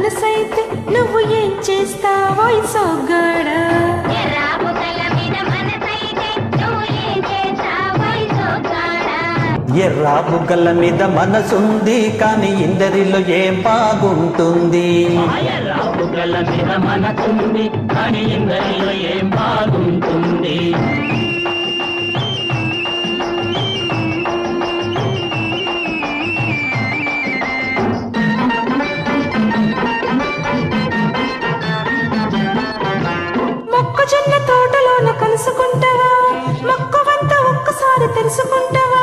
మనసైతే నువ్వు ఏం చేస్తావో సోగ్గాడా ఎర్రా బుగ్గల మీద మనసుంది కానీ ఇందరిలో ఏం బాగుంటుంది ఎర్రా బుగ్గల మీద మనసుంది కానీ ఇందరిలో ఏం బాగుంటుంది మొక్కజొన్న తోటలోన కలుసుకుంటావా మొక్కవంతా ఒక్కసారి తెలుసుకుంటావా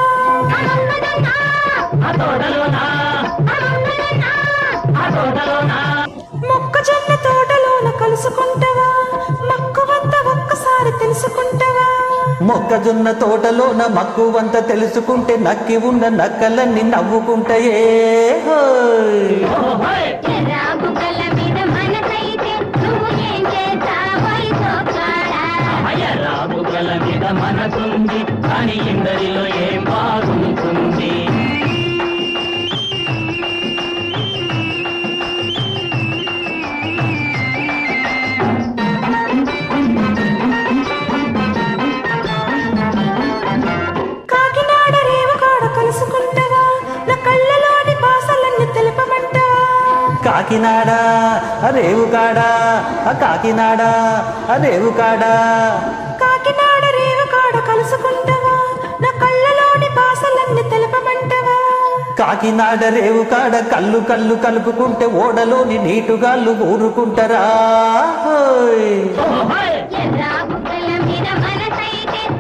మొక్కజొన్న తోటలోన కలుసుకుంటావా మక్కువంతా ఒక్కసారి తెలుసుకుంటావా మొక్కజొన్న తోటలోన మక్కువంత తెలుసుకుంటే నక్కి ఉన్న నక్కలన్నీ నవ్వుకుంటాయే రాబుగల మీద మనసుంది కానీ ఇందరిలో ఏం బాగుంటుంది కాకినాడ రేవుకాడ కలుసుకుంటావా నా కళ్ళలోని భాషలన్నీ తెలుపమంటావా కాకినాడ రేవుకాడ కాకినాడ రేవుకాడ కాకినాడ రేవుకాడ కలుసుకుంటావా నా కళ్ళలోని భాషలన్నీ తెలుపమంటావా కాకినాడ రేవుకాడ కళ్ళు కళ్ళు కలుపుకుంటే ఓడలోని నీటుగాళ్ళు ఊరుకుంటారా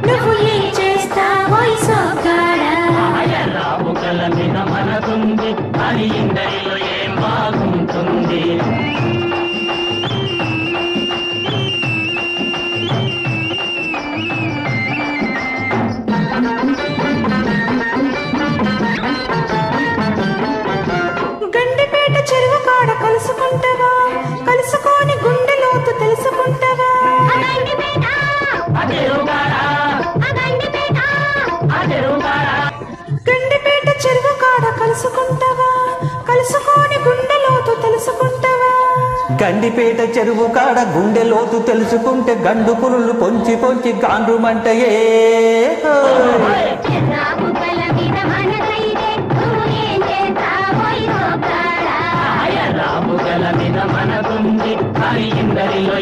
నువ్వు ఏం చేస్తావో సోగ్గాడా రాబుగల మీద మనసుంది కానీ ఇందరిలో ఏం బాగుంటుంది గండిపేట చెరువు కాడ కలుసుకుంటావా కలుసుకొని గుండె లోతు తెలుసుకుంటావా గండిపేట చెరువు కాడ కలుసుకుంటావా కలుసుకొని గుండె లోతు తెలుసుకుంటావా గండిపేట చెరువు కాడ గుండె లోతు తెలుసుకుంటే గండు పురులు పొంచి పొంచి గాండ్రుమంటయే రాబుగల మీద మనసుంది కానీ ఇందరిలో